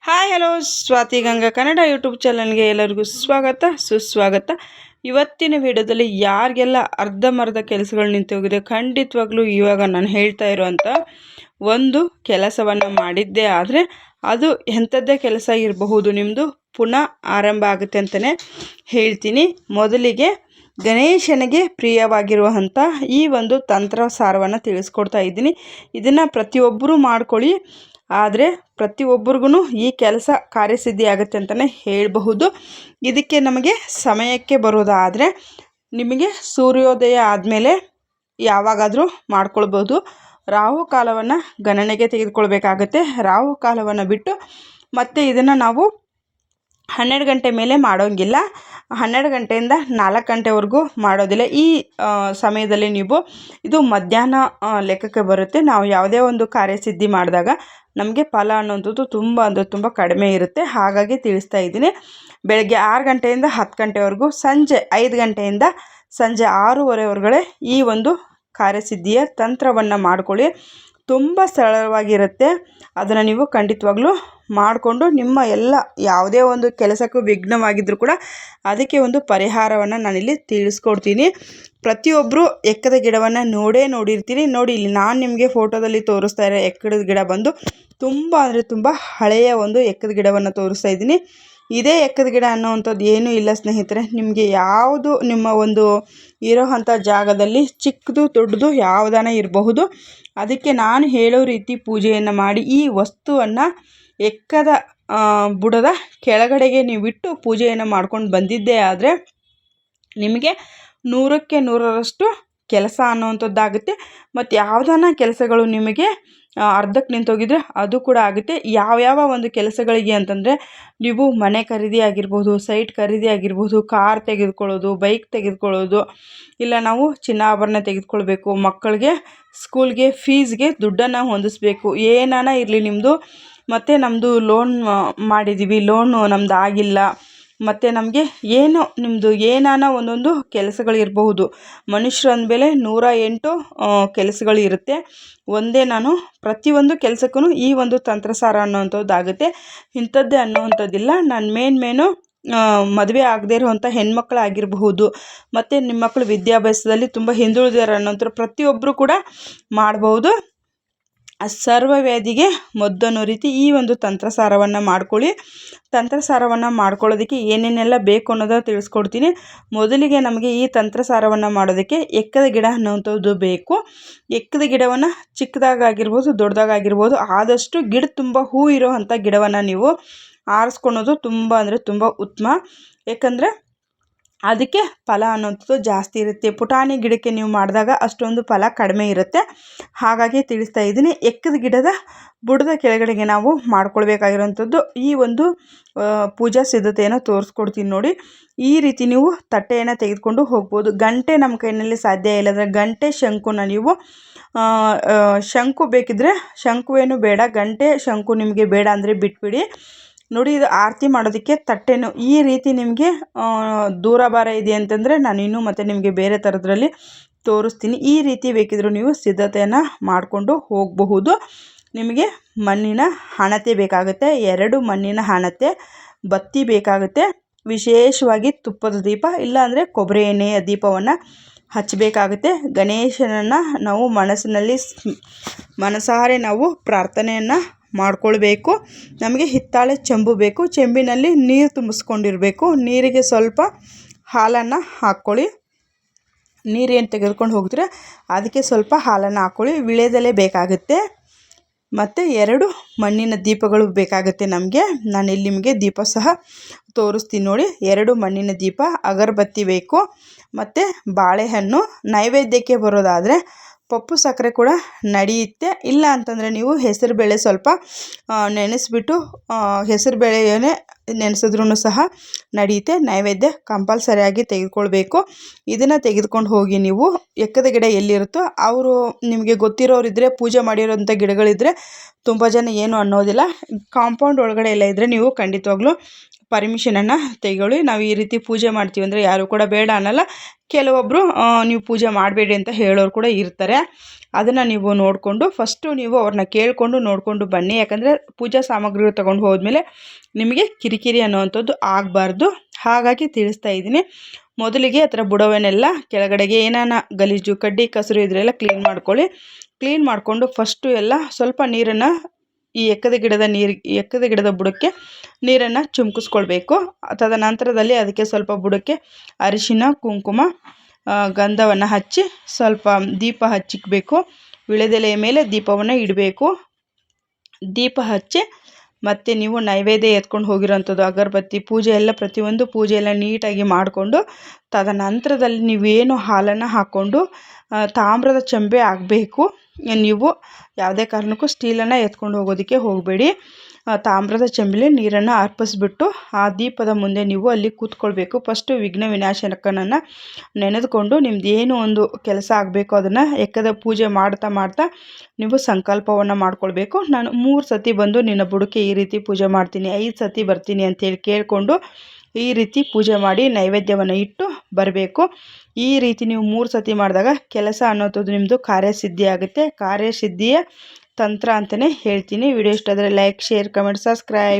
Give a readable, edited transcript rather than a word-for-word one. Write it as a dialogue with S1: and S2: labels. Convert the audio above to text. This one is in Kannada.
S1: Hi hello Swathi Ganga Kannada YouTube ಚಾನಲ್ಗೆ ಎಲ್ಲರಿಗೂ ಸ್ವಾಗತ ಸುಸ್ವಾಗತ. ಇವತ್ತಿನ ವಿಡಿಯೋದಲ್ಲಿ ಯಾರಿಗೆಲ್ಲ ಅರ್ಧಂಬರ್ಧ ಕೆಲಸಗಳು ನಿಂತು ಹೋಗಿದೆ, ಖಂಡಿತವಾಗ್ಲೂ ಇವಾಗ ನಾನು ಹೇಳ್ತಾ ಇರೋವಂಥ ಒಂದು ಕೆಲಸವನ್ನು ಮಾಡಿದ್ದೆ ಆದರೆ ಅದು ಎಂಥದ್ದೇ ಕೆಲಸ ಇರಬಹುದು, ನಿಮ್ಮದು ಪುನಃ ಆರಂಭ ಆಗುತ್ತೆ ಅಂತಲೇ ಹೇಳ್ತೀನಿ. ಮೊದಲಿಗೆ ಗಣೇಶನಿಗೆ ಪ್ರಿಯವಾಗಿರುವಂಥ ಈ ಒಂದು ತಂತ್ರಸಾರವನ್ನು ತಿಳಿಸ್ಕೊಡ್ತಾ ಇದ್ದೀನಿ. ಇದನ್ನು ಪ್ರತಿಯೊಬ್ಬರೂ ಮಾಡ್ಕೊಳ್ಳಿ, ಆದರೆ ಪ್ರತಿಯೊಬ್ಬರಿಗೂ ಈ ಕೆಲಸ ಕಾರ್ಯಸಿದ್ಧಿ ಆಗುತ್ತೆ ಅಂತಲೇ ಹೇಳಬಹುದು. ಇದಕ್ಕೆ ನಮಗೆ ಸಮಯಕ್ಕೆ ಬರೋದಾದರೆ ನಿಮಗೆ ಸೂರ್ಯೋದಯ ಆದಮೇಲೆ ಯಾವಾಗಾದರೂ ಮಾಡ್ಕೊಳ್ಬೋದು. ರಾಹುಕಾಲವನ್ನು ಗಣನೆಗೆ ತೆಗೆದುಕೊಳ್ಬೇಕಾಗತ್ತೆ. ರಾಹುಕಾಲವನ್ನು ಬಿಟ್ಟು ಮತ್ತು ಇದನ್ನು ನಾವು 12 ಗಂಟೆ ಮೇಲೆ ಮಾಡೋಂಗಿಲ್ಲ. 12 ಗಂಟೆಯಿಂದ 4 ಗಂಟೆವರೆಗೂ ಮಾಡೋದಿಲ್ಲ. ಈ ಸಮಯದಲ್ಲಿ ನೀವು ಇದು ಮಧ್ಯಾಹ್ನ ಲೆಕ್ಕಕ್ಕೆ ಬರುತ್ತೆ. ನಾವು ಯಾವುದೇ ಒಂದು ಕಾರ್ಯಸಿದ್ಧಿ ಮಾಡಿದಾಗ ನಮಗೆ ಫಲ ಅನ್ನೋಂಥದ್ದು ತುಂಬ ಕಡಿಮೆ ಇರುತ್ತೆ. ಹಾಗಾಗಿ ತಿಳಿಸ್ತಾ ಇದ್ದೀನಿ. ಬೆಳಗ್ಗೆ 6 ಗಂಟೆಯಿಂದ 10 ಗಂಟೆವರೆಗೂ, ಸಂಜೆ 5 ಗಂಟೆಯಿಂದ ಸಂಜೆ 6:30 ಈ ಒಂದು ಕಾರ್ಯಸಿದ್ಧಿಯ ತಂತ್ರವನ್ನು ಮಾಡ್ಕೊಳ್ಳಿ. ತುಂಬ ಸರಳವಾಗಿರುತ್ತೆ. ಅದನ್ನು ನೀವು ಖಂಡಿತವಾಗ್ಲೂ ಮಾಡಿಕೊಂಡು ನಿಮ್ಮ ಎಲ್ಲ ಯಾವುದೇ ಒಂದು ಕೆಲಸಕ್ಕೂ ವಿಘ್ನವಾಗಿದ್ದರೂ ಕೂಡ ಅದಕ್ಕೆ ಒಂದು ಪರಿಹಾರವನ್ನು ನಾನಿಲ್ಲಿ ತಿಳಿಸ್ಕೊಡ್ತೀನಿ. ಪ್ರತಿಯೊಬ್ಬರು ಎಕ್ಕದ ಗಿಡವನ್ನು ನೋಡಿರ್ತೀರಿ. ನೋಡಿ, ಇಲ್ಲಿ ನಾನು ನಿಮಗೆ ಫೋಟೋದಲ್ಲಿ ತೋರಿಸ್ತಾ ಇರೋ ಎಕ್ಕದ ಗಿಡ ಬಂದು ತುಂಬ ಅಂದರೆ ತುಂಬ ಹಳೆಯ ಒಂದು ಎಕ್ಕದ ಗಿಡವನ್ನು ತೋರಿಸ್ತಾ ಇದ್ದೀನಿ. ಇದೇ ಎಕ್ಕದ ಗಿಡ ಅನ್ನೋವಂಥದ್ದು ಏನೂ ಇಲ್ಲ ಸ್ನೇಹಿತರೆ. ನಿಮಗೆ ಯಾವುದು ನಿಮ್ಮ ಒಂದು ಇರೋವಂಥ ಜಾಗದಲ್ಲಿ ಚಿಕ್ಕದು ದೊಡ್ಡದು ಯಾವುದಾನ ಇರಬಹುದು. ಅದಕ್ಕೆ ನಾನು ಹೇಳೋ ರೀತಿ ಪೂಜೆಯನ್ನು ಮಾಡಿ ಈ ವಸ್ತುವನ್ನು ಎಕ್ಕದ ಬುಡದ ಕೆಳಗಡೆಗೆ ನೀವು ಇಟ್ಟು ಪೂಜೆಯನ್ನು ಮಾಡ್ಕೊಂಡು ಬಂದಿದ್ದೇ ಆದರೆ ನಿಮಗೆ 100ಕ್ಕೆ 100ರಷ್ಟು ಕೆಲಸ ಅನ್ನೋವಂಥದ್ದಾಗುತ್ತೆ. ಮತ್ತು ಯಾವುದಾನ ಕೆಲಸಗಳು ನಿಮಗೆ ಅರ್ಧಕ್ಕೆ ನಿಂತೋಗಿದ್ರೆ ಅದು ಕೂಡ ಆಗುತ್ತೆ. ಯಾವ್ಯಾವ ಒಂದು ಕೆಲಸಗಳಿಗೆ ಅಂತಂದರೆ, ನೀವು ಮನೆ ಖರೀದಿ ಆಗಿರ್ಬೋದು, ಸೈಟ್ ಖರೀದಿ ಆಗಿರ್ಬೋದು, ಕಾರ್ ತೆಗೆದುಕೊಳ್ಳೋದು, ಬೈಕ್ ತೆಗೆದುಕೊಳ್ಳೋದು, ಇಲ್ಲ ನಾವು ಚಿನ್ನಾಭರಣ ತೆಗೆದುಕೊಳ್ಬೇಕು, ಮಕ್ಕಳಿಗೆ ಸ್ಕೂಲ್ಗೆ ಫೀಸ್ಗೆ ದುಡ್ಡನ್ನು ಹೊಂದಿಸ್ಬೇಕು, ಏನಾನ ಇರಲಿ ನಿಮ್ಮದು. ಮತ್ತು ನಮ್ಮದು ಲೋನ್ ಮಾಡಿದ್ದೀವಿ, ಲೋನು ನಮ್ಮದು ಆಗಿಲ್ಲ, ಮತ್ತು ನಮಗೆ ಏನೋ ನಿಮ್ಮದು ಏನಾನ ಒಂದೊಂದು ಕೆಲಸಗಳಿರಬಹುದು. ಮನುಷ್ಯರು ಅಂದಮೇಲೆ 108 ಕೆಲಸಗಳು ಇರುತ್ತೆ. ಒಂದೇ ನಾನು ಪ್ರತಿಯೊಂದು ಕೆಲಸಕ್ಕೂ ಈ ಒಂದು ತಂತ್ರಸಾರ ಅನ್ನೋವಂಥದ್ದಾಗುತ್ತೆ. ಇಂಥದ್ದೇ ಅನ್ನೋವಂಥದ್ದಿಲ್ಲ. ನಾನು ಮೇನು ಮದುವೆ ಆಗದೇ ಇರುವಂಥ ಹೆಣ್ಮಕ್ಳಾಗಿರಬಹುದು, ಮತ್ತು ನಿಮ್ಮ ಮಕ್ಕಳು ವಿದ್ಯಾಭ್ಯಾಸದಲ್ಲಿ ತುಂಬ ಹಿಂದುಳಿದಾರೆ ಅನ್ನೋಂಥ ಪ್ರತಿಯೊಬ್ಬರು ಕೂಡ ಮಾಡ್ಬೋದು. ಸರ್ವವ್ಯಾಧಿಗೆ ಮದ್ದನ್ನೋ ರೀತಿ ಈ ಒಂದು ತಂತ್ರಸಾರವನ್ನು ಮಾಡ್ಕೊಳ್ಳಿ. ತಂತ್ರಸಾರವನ್ನು ಮಾಡ್ಕೊಳ್ಳೋದಕ್ಕೆ ಏನೇನೆಲ್ಲ ಬೇಕು ಅನ್ನೋದನ್ನು ತಿಳಿಸ್ಕೊಡ್ತೀನಿ. ಮೊದಲಿಗೆ ನಮಗೆ ಈ ತಂತ್ರಸಾರವನ್ನು ಮಾಡೋದಕ್ಕೆ ಎಕ್ಕದ ಗಿಡ ಅನ್ನೋವಂಥದ್ದು ಬೇಕು. ಎಕ್ಕದ ಗಿಡವನ್ನು ಚಿಕ್ಕದಾಗಿರ್ಬೋದು, ದೊಡ್ಡದಾಗಿರ್ಬೋದು, ಆದಷ್ಟು ಗಿಡ ತುಂಬ ಹೂ ಇರೋ ಅಂಥ ಗಿಡವನ್ನು ನೀವು ಆರಿಸ್ಕೊಳೋದು ತುಂಬ ಅಂದರೆ ತುಂಬ ಉತ್ತಮ. ಏಕೆಂದರೆ ಅದಕ್ಕೆ ಫಲ ಅನ್ನೋಂಥದ್ದು ಜಾಸ್ತಿ ಇರುತ್ತೆ. ಪುಟಾಣಿ ಗಿಡಕ್ಕೆ ನೀವು ಮಾಡಿದಾಗ ಅಷ್ಟೊಂದು ಫಲ ಕಡಿಮೆ ಇರುತ್ತೆ. ಹಾಗಾಗಿ ತಿಳಿಸ್ತಾ ಇದ್ದೀನಿ. ಎಕ್ಕದ ಗಿಡದ ಬುಡದ ಕೆಳಗಡೆಗೆ ನಾವು ಮಾಡ್ಕೊಳ್ಬೇಕಾಗಿರೋಂಥದ್ದು ಈ ಒಂದು ಪೂಜಾ ಸಿದ್ಧತೆಯನ್ನು ತೋರಿಸ್ಕೊಡ್ತೀನಿ ನೋಡಿ. ಈ ರೀತಿ ನೀವು ತಟ್ಟೆಯನ್ನು ತೆಗೆದುಕೊಂಡು ಹೋಗ್ಬೋದು. ಗಂಟೆ ನಮ್ಮ ಕೈಯಲ್ಲಿ ಸಾಧ್ಯ ಇಲ್ಲದ್ರೆ ಗಂಟೆ, ಶಂಕುನ ನೀವು ಶಂಕು ಬೇಕಿದ್ದರೆ ಶಂಕುವೇನು ಬೇಡ, ಗಂಟೆ ಶಂಕು ನಿಮಗೆ ಬೇಡ ಅಂದರೆ ಬಿಟ್ಬಿಡಿ. ನೋಡಿ, ಇದು ಆರತಿ ಮಾಡೋದಕ್ಕೆ ತಟ್ಟೆನು ಈ ರೀತಿ ನಿಮಗೆ ದೂರ ಭಾರ ಇದೆ ಅಂತಂದರೆ ನಾನು ಇನ್ನೂ ಮತ್ತು ನಿಮಗೆ ಬೇರೆ ಥರದ್ರಲ್ಲಿ ತೋರಿಸ್ತೀನಿ. ಈ ರೀತಿ ಬೇಕಿದ್ದರೂ ನೀವು ಸಿದ್ಧತೆಯನ್ನು ಮಾಡಿಕೊಂಡು ಹೋಗಬಹುದು. ನಿಮಗೆ ಮಣ್ಣಿನ ಹಣತೆ ಬೇಕಾಗುತ್ತೆ, 2 ಮಣ್ಣಿನ ಹಣತೆ, ಬತ್ತಿ ಬೇಕಾಗುತ್ತೆ, ವಿಶೇಷವಾಗಿ ತುಪ್ಪದ ದೀಪ ಇಲ್ಲಾಂದರೆ ಕೊಬ್ಬರಿ ಎಣ್ಣೆಯ ದೀಪವನ್ನು ಹಚ್ಚಬೇಕಾಗುತ್ತೆ. ಗಣೇಶನನ್ನು ನಾವು ಮನಸಾರೆ ನಾವು ಪ್ರಾರ್ಥನೆಯನ್ನು ಮಾಡ್ಕೊಳ್ಬೇಕು. ನಮಗೆ ಹಿತ್ತಾಳೆ ಚೆಂಬು ಬೇಕು. ಚೆಂಬಿನಲ್ಲಿ ನೀರು ತುಂಬಿಸ್ಕೊಂಡಿರಬೇಕು. ನೀರಿಗೆ ಸ್ವಲ್ಪ ಹಾಲನ್ನು ಹಾಕ್ಕೊಳ್ಳಿ. ನೀರೇನು ತೆಗೆದುಕೊಂಡು ಹೋಗಿದ್ರೆ ಅದಕ್ಕೆ ಸ್ವಲ್ಪ ಹಾಲನ್ನು ಹಾಕ್ಕೊಳ್ಳಿ. ವಿಳ್ಯದೆಲೆ ಬೇಕಾಗುತ್ತೆ ಮತ್ತು 2 ಮಣ್ಣಿನ ದೀಪಗಳು ಬೇಕಾಗುತ್ತೆ ನಮಗೆ. ನಾನಿಲ್ಲಿ ನಿಮಗೆ ದೀಪ ಸಹ ತೋರಿಸ್ತೀನಿ ನೋಡಿ. 2 ಮಣ್ಣಿನ ದೀಪ, ಅಗರಬತ್ತಿ ಬೇಕು ಮತ್ತು ಬಾಳೆಹಣ್ಣು. ನೈವೇದ್ಯಕ್ಕೆ ಬರೋದಾದರೆ ಪಪ್ಪು ಸಕ್ಕರೆ ಕೂಡ ನಡೆಯುತ್ತೆ. ಇಲ್ಲ ಅಂತಂದರೆ ನೀವು ಹೆಸರುಬೇಳೆ ಸ್ವಲ್ಪ ನೆನೆಸ್ಬಿಟ್ಟು ಹೆಸರುಬೇಳೆಯೇ ನೆನೆಸಿದ್ರೂ ಸಹ ನಡೆಯುತ್ತೆ. ನೈವೇದ್ಯ ಕಂಪಲ್ಸರಿಯಾಗಿ ತೆಗೆದುಕೊಳ್ಬೇಕು. ಇದನ್ನು ತೆಗೆದುಕೊಂಡು ಹೋಗಿ ನೀವು ಎಕ್ಕದ ಗಿಡ ಎಲ್ಲಿರುತ್ತೋ ಅವರು ನಿಮಗೆ ಗೊತ್ತಿರೋರಿದ್ದರೆ, ಪೂಜೆ ಮಾಡಿರೋಂಥ ಗಿಡಗಳಿದ್ದರೆ ತುಂಬ ಜನ ಏನು ಅನ್ನೋದಿಲ್ಲ. ಕಾಂಪೌಂಡ್ ಒಳಗಡೆ ಎಲ್ಲ ಇದ್ದರೆ ನೀವು ಖಂಡಿತವಾಗ್ಲೂ ಪರ್ಮಿಷನನ್ನು ತೆಗೊಳ್ಳಿ. ನಾವು ಈ ರೀತಿ ಪೂಜೆ ಮಾಡ್ತೀವಿ ಅಂದರೆ ಯಾರು ಕೂಡ ಬೇಡ ಅನ್ನಲ್ಲ. ಕೆಲವೊಬ್ಬರು ನೀವು ಪೂಜೆ ಮಾಡಬೇಡಿ ಅಂತ ಹೇಳೋರು ಕೂಡ ಇರ್ತಾರೆ. ಅದನ್ನು ನೀವು ನೋಡಿಕೊಂಡು ಫಸ್ಟು ನೀವು ಅವ್ರನ್ನ ಕೇಳಿಕೊಂಡು ನೋಡಿಕೊಂಡು ಬನ್ನಿ. ಯಾಕಂದರೆ ಪೂಜಾ ಸಾಮಗ್ರಿಗಳು ತೊಗೊಂಡು ಹೋದ್ಮೇಲೆ ನಿಮಗೆ ಕಿರಿಕಿರಿ ಅನ್ನೋವಂಥದ್ದು ಆಗಬಾರ್ದು. ಹಾಗಾಗಿ ತಿಳಿಸ್ತಾ ಇದ್ದೀನಿ. ಮೊದಲಿಗೆ ಆ ಥರ ಬುಡವನ್ನೆಲ್ಲ ಕೆಳಗಡೆಗೆ ಏನಾನ ಗಲೀಜು ಕಡ್ಡಿ ಕಸರು ಇದರೆಲ್ಲ ಕ್ಲೀನ್ ಮಾಡ್ಕೊಳ್ಳಿ. ಕ್ಲೀನ್ ಮಾಡಿಕೊಂಡು ಫಸ್ಟು ಎಲ್ಲ ಸ್ವಲ್ಪ ನೀರನ್ನು ಈ ಎಕ್ಕದ ಗಿಡದ ಬುಡಕ್ಕೆ ನೀರನ್ನು ಚಿಮ್ಕಿಸ್ಕೊಳ್ಬೇಕು. ತದನಂತರದಲ್ಲಿ ಅದಕ್ಕೆ ಸ್ವಲ್ಪ ಬುಡಕ್ಕೆ ಅರಿಶಿನ ಕುಂಕುಮ ಗಂಧವನ್ನು ಹಚ್ಚಿ ಸ್ವಲ್ಪ ದೀಪ ಹಚ್ಚಿಕ್ಬೇಕು. ವಿಳೆದೆಲೆಯ ಮೇಲೆ ದೀಪವನ್ನು ಇಡಬೇಕು. ದೀಪ ಹಚ್ಚಿ ಮತ್ತು ನೀವು ನೈವೇದ್ಯ ಎತ್ಕೊಂಡು ಹೋಗಿರೋಂಥದ್ದು ಅಗರಬತ್ತಿ ಪೂಜೆ ಎಲ್ಲ ಪ್ರತಿಯೊಂದು ಪೂಜೆ ಎಲ್ಲ ನೀಟಾಗಿ ಮಾಡಿಕೊಂಡು ತದನಂತರದಲ್ಲಿ ನೀವೇನು ಹಾಲನ್ನು ಹಾಕ್ಕೊಂಡು ತಾಮ್ರದ ಚೆಂಬೆ ಆಗಬೇಕು. ನೀವು ಯಾವುದೇ ಕಾರಣಕ್ಕೂ ಸ್ಟೀಲನ್ನು ಎತ್ಕೊಂಡು ಹೋಗೋದಕ್ಕೆ ಹೋಗಬೇಡಿ. ತಾಮ್ರದ ಚೆಂಬಲ್ಲಿ ನೀರನ್ನು ಅರ್ಪಿಸ್ಬಿಟ್ಟು ಆ ದೀಪದ ಮುಂದೆ ನೀವು ಅಲ್ಲಿ ಕೂತ್ಕೊಳ್ಬೇಕು. ಫಸ್ಟು ವಿಘ್ನ ವಿನಾಶಕನನ್ನು ನೆನೆದುಕೊಂಡು ನಿಮ್ದು ಏನು ಒಂದು ಕೆಲಸ ಆಗಬೇಕು ಅದನ್ನು ಎಕ್ಕದ ಪೂಜೆ ಮಾಡ್ತಾ ನೀವು ಸಂಕಲ್ಪವನ್ನು ಮಾಡ್ಕೊಳ್ಬೇಕು. ನಾನು 3 ಸತಿ ಬಂದು ನಿನ್ನ ಬುಡಕ್ಕೆ ಈ ರೀತಿ ಪೂಜೆ ಮಾಡ್ತೀನಿ, 5 ಸತಿ ಬರ್ತೀನಿ ಅಂತೇಳಿ ಕೇಳಿಕೊಂಡು ಈ ರೀತಿ ಪೂಜೆ ಮಾಡಿ ನೈವೇದ್ಯವನ್ನು ಇಟ್ಟು ಬರಬೇಕು. ಈ ರೀತಿ ನೀವು 3 ಸತಿ ಮಾಡಿದಾಗ ಕೆಲಸ ಅನ್ನೋದು ನಿಮ್ಮದು ಕಾರ್ಯಸಿದ್ಧಿ ಆಗುತ್ತೆ. ಕಾರ್ಯಸಿದ್ಧಿಯ ತಂತ್ರ ಅಂತಲೇ ಹೇಳ್ತೀನಿ. ವಿಡಿಯೋ ಇಷ್ಟ ಆದರೆ ಲೈಕ್, ಶೇರ್, ಕಮೆಂಟ್, ಸಬ್ಸ್ಕ್ರೈಬ್.